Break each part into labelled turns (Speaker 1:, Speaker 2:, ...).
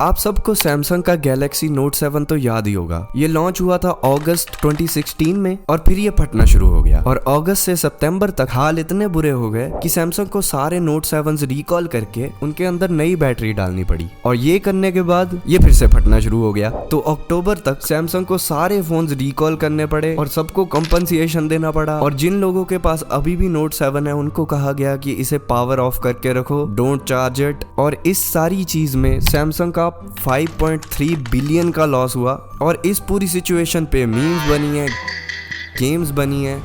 Speaker 1: आप सबको सैमसंग का गैलेक्सी नोट 7 तो याद ही होगा। ये लॉन्च हुआ था अगस्त 2016 में और फिर ये फटना शुरू हो गया और अगस्त से सितंबर तक हाल इतने बुरे हो गए कि सैमसंग को सारे नोट 7 रिकॉल करके उनके अंदर नई बैटरी डालनी पड़ी और ये करने के बाद ये फिर से फटना शुरू हो गया। तो अक्टूबर तक सैमसंग को सारे फोन रिकॉल करने पड़े और सबको कंपनसेशन देना पड़ा और जिन लोगों के पास अभी भी नोट 7 है उनको कहा गया कि इसे पावर ऑफ करके रखो, डोंट चार्ज इट। और इस सारी चीज में सैमसंग का 5.3 बिलियन का लॉस हुआ और इस पूरी सिचुएशन पे मीम्स बनी है, गेम्स बनी है,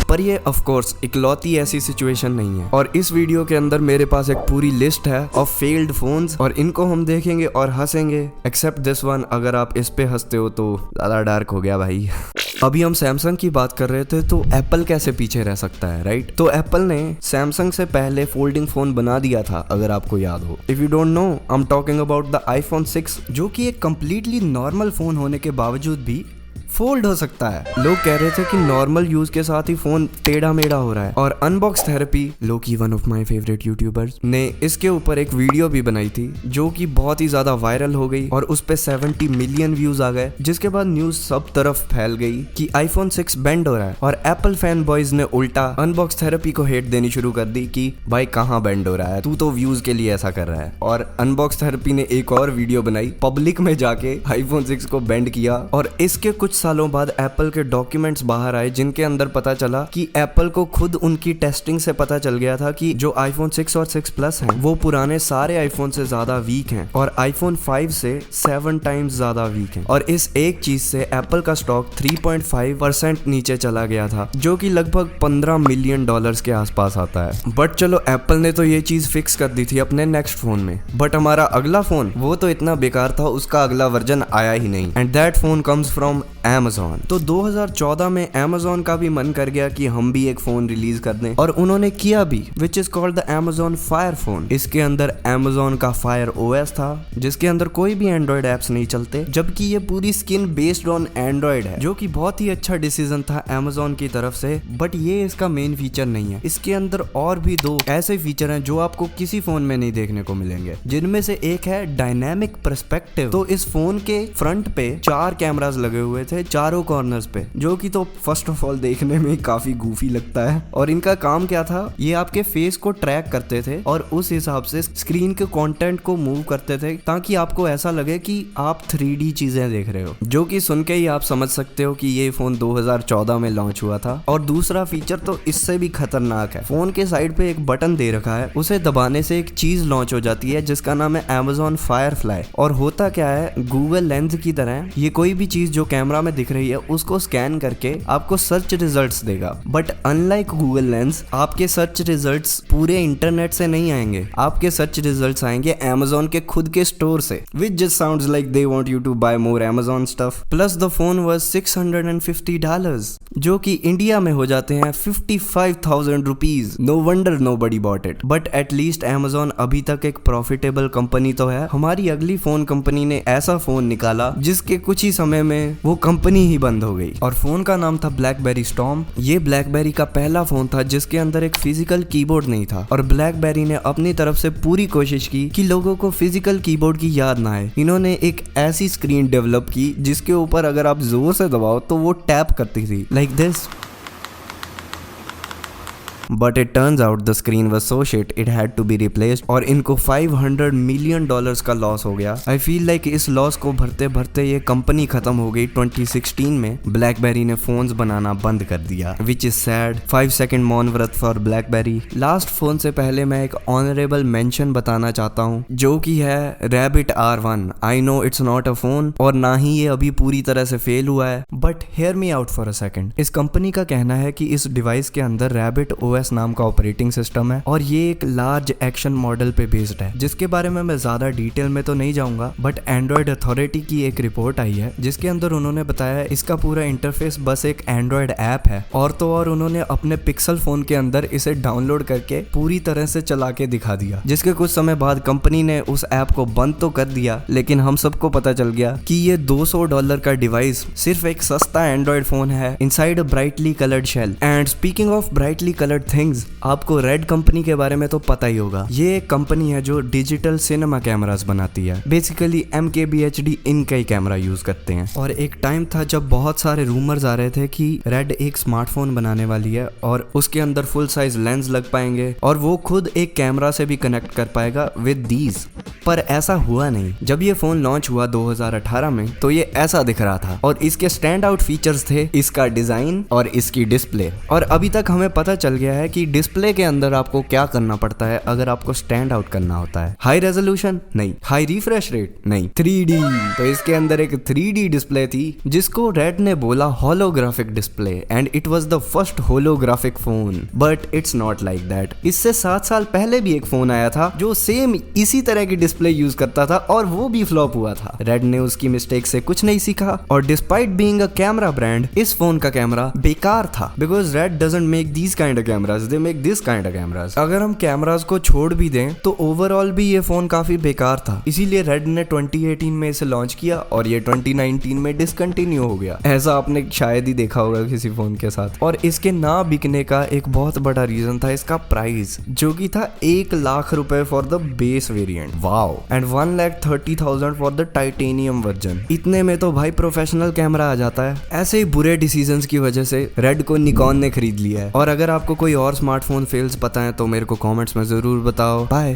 Speaker 1: पर ये ऑफ कोर्स इकलौती ऐसी सिचुएशन नहीं है। और इस वीडियो के अंदर मेरे पास एक पूरी लिस्ट है ऑफ फेल्ड फोन्स और इनको हम देखेंगे और हंसेंगे, एक्सेप्ट दिस वन। अगर आप इस पे हंसते हो तो ज्यादा डार्क हो गया भाई। अभी हम सैमसंग की बात कर रहे थे तो एप्पल कैसे पीछे रह सकता है, राइट? तो एप्पल ने सैमसंग से पहले फोल्डिंग फोन बना दिया था, अगर आपको याद हो। If you don't know, I am talking about the iPhone 6, जो कि एक कंप्लीटली नॉर्मल फोन होने के बावजूद भी फोल्ड हो सकता है। लोग कह रहे थे कि नॉर्मल यूज के साथ ही फोन टेढ़ा मेढ़ा हो रहा है और unbox therapy, Loki one of my favourite YouTubers, ने इसके ऊपर एक वीडियो भी बनाई थी जो कि बहुत ही ज्यादा वायरल हो गई और उस पे 70 मिलियन व्यूज आ गए, जिसके बाद न्यूज सब तरफ फैल गई कि आईफोन 6 बेंड हो रहा है और एप्पल फैन बॉयज ने उल्टा अनबॉक्स थेरेपी को हेट देनी शुरू कर दी कि भाई कहाँ बेंड हो रहा है, तू तो व्यूज के लिए ऐसा कर रहा है। और अनबॉक्स थेरेपी ने एक और वीडियो बनाई, पब्लिक में जाके आईफोन 6 को बेंड किया और इसके कुछ सालों बाद एप्पल के डॉक्यूमेंट्स बाहर आए जिनके अंदर पता चला कि एप्पल को खुद उनकी टेस्टिंग से पता चल गया था कि जो आईफोन 6 और 6 प्लस हैं वो पुराने सारे आईफोन से ज्यादा वीक हैं और आईफोन 5 से 7 टाइम्स ज्यादा वीक हैं। और इस एक चीज से एप्पल का स्टॉक 3.5% नीचे चला गया था, जो कि लगभग $15 मिलियन के आसपास आता है। बट चलो, एप्पल ने तो ये चीज फिक्स कर दी थी अपने नेक्स्ट फोन में, बट हमारा अगला फोन वो तो इतना बेकार था, उसका अगला वर्जन आया ही नहीं। And that phone comes from Amazon। तो 2014 में Amazon का भी मन कर गया कि हम भी एक फोन रिलीज कर दें और उन्होंने किया भी, which is called the Amazon Fire phone. इसके अंदर Amazon का Fire OS था जिसके अंदर कोई भी एंड्रॉइड एप्स नहीं चलते, जबकि ये पूरी स्किन बेस्ड ऑन एंड्रॉइड है, जो कि बहुत ही अच्छा डिसीजन था Amazon की तरफ से। बट ये इसका मेन फीचर नहीं है, इसके अंदर और भी दो ऐसे फीचर हैं जो आपको किसी फोन में नहीं देखने को मिलेंगे, जिनमें से एक है डायनेमिक पर्सपेक्टिव। तो इस फोन के फ्रंट पे 4 कैमरास लगे हुए थे चारों कॉर्नर्स पे, जो कि तो फर्स्ट ऑफ ऑल देखने में काफी गूफी लगता है। और इनका काम क्या था, ये आपके फेस को ट्रैक करते थे और उस हिसाब से स्क्रीन के कंटेंट को मूव करते थे ताकि आपको ऐसा लगे कि आप 3D चीजें देख रहे हो, जो कि सुन के ही आप समझ सकते हो कि ये फोन 2014 में लॉन्च हुआ था। और दूसरा फीचर तो इससे भी खतरनाक है, फोन के साइड पे एक बटन दे रखा है, उसे दबाने से एक चीज लॉन्च हो जाती है जिसका नाम है Amazon Firefly। और होता क्या है, गूगल लेंस की तरह ये कोई भी चीज जो कैमरा में दिख रही है उसको स्कैन करके आपको सर्च रिजल्ट्स देगा। बट अनलाइक गूगल लेंस, आपके सर्च रिजल्ट्स पूरे इंटरनेट से नहीं आएंगे, आपके सर्च रिजल्ट्स आएंगे Amazon के खुद के स्टोर से, which just sounds like they want you to buy more Amazon stuff। Plus the phone was $650, जो कि इंडिया में हो जाते हैं 55,000 rupees. No wonder nobody bought it। But at least Amazon अभी तक एक प्रॉफिटेबल कंपनी तो है। हमारी अगली फोन कंपनी ने ऐसा फोन निकाला जिसके कुछ ही समय में वो कंपनी ही बंद हो गई और फोन का नाम था ब्लैकबेरी स्टॉर्म। ये ब्लैकबेरी का पहला फोन था जिसके अंदर एक फिजिकल कीबोर्ड नहीं था और ब्लैकबेरी ने अपनी तरफ से पूरी कोशिश की कि लोगों को फिजिकल कीबोर्ड की याद ना आए। इन्होंने एक ऐसी स्क्रीन डेवलप की जिसके ऊपर अगर आप जोर से दबाओ तो वो टैप करती थी, like this. But it turns out the screen was so shit it had to be replaced और इनको $500 मिलियन का लॉस हो गया। I feel like इस लॉस को भरते भरते ये कंपनी खत्म हो गई 2016 में। ब्लैकबेरी ने फोन्स बनाना बंद कर दिया, which is sad। 5 सेकंड मौन व्रत फॉर ब्लैकबेरी। लास्ट फोन से पहले मैं एक ऑनरेबल मेंशन बताना चाहता हूँ, जो कि है Rabbit R1। I know it's not a phone और ना ही ये अभी पूरी तरह से फेल हुआ है, but hear me out for a second। इस कंपनी का कहना है कि इस डिवाइस के अंदर Rabbit OS नाम का ऑपरेटिंग सिस्टम है और ये एक लार्ज एक्शन मॉडल पे बेस्ड है, जिसके बारे में मैं ज्यादा डिटेल में तो नहीं जाऊंगा। बट एंड्रॉइड अथॉरिटी की एक रिपोर्ट आई है जिसके अंदर उन्होंने बताया इसका पूरा इंटरफेस बस एक एंड्रॉइड ऐप है और तो और उन्होंने अपने पिक्सल फोन के अंदर इसे डाउनलोड करके पूरी तरह से चला के दिखा दिया, जिसके कुछ समय बाद कंपनी ने उस ऐप को बंद तो कर दिया, लेकिन हम सबको पता चल गया कि ये $200 का डिवाइस सिर्फ एक सस्ता एंड्रॉइड फोन है inside a brightly coloured shell. And speaking of brightly coloured things, आपको रेड कंपनी के बारे में तो पता ही होगा। ये एक कंपनी है जो डिजिटल सिनेमा कैमरास बनाती है। बेसिकली MKBHD इनका ही कैमरा यूज करते हैं। और एक टाइम था जब बहुत सारे रूमर्स आ रहे थे कि रेड एक स्मार्टफोन बनाने वाली है और उसके अंदर फुल साइज लेंस लग पाएंगे और वो खुद एक कैमरा से भी कनेक्ट कर पाएगा विद दीज। पर ऐसा हुआ नहीं। जब ये फोन लॉन्च हुआ 2018 में तो ये ऐसा दिख रहा था और इसके स्टैंड आउट फीचर्स थे इसका डिजाइन और इसकी डिस्प्ले। और अभी तक हमें पता चल गया है कि डिस्प्ले के अंदर आपको क्या करना पड़ता है अगर आपको स्टैंड आउट करना होता है। हाई रेजोल्यूशन नहीं, हाई रिफ्रेश रेट नहीं, 3D। तो इसके अंदर एक 3D डिस्प्ले थी जिसको रेड ने बोला holographic display and it was the first holographic phone. But it's not like that. इससे 7 साल पहले भी एक फोन आया था जो सेम इसी तरह की डिस्प्ले यूज करता था और वो भी फ्लॉप हुआ था। रेड ने उसकी मिस्टेक से कुछ नहीं सीखा और despite being a camera brand, इस फोन का कैमरा बेकार था। Because red doesn't make these kind of cameras, they make this kind of cameras. अगर हम कैमरास को छोड़ भी दें तो ओवरऑल भी ये फोन काफी बेकार था। इसीलिए रेड ने 2018 में इसे लॉन्च किया और ये 2019 में डिसकंटिन्यू हो गया। ऐसा आपने शायद ही देखा होगा किसी फोन के साथ। और इसके ना बिकने का एक बहुत बड़ा रीजन था इसका प्राइस, जो कि था 1 लाख रुपए for the base variant. Wow. And 1,30,000 for the titanium version. इतने में तो भाई प्रोफेशनल कैमरा आ जाता है। ऐसे ही बुरे डिसीजंस की वजह से रेड को निकॉन ने खरीद लिया है। और अगर आपको कोई और स्मार्टफोन फेल्स पता है तो मेरे को कमेंट्स में जरूर बताओ। बाय।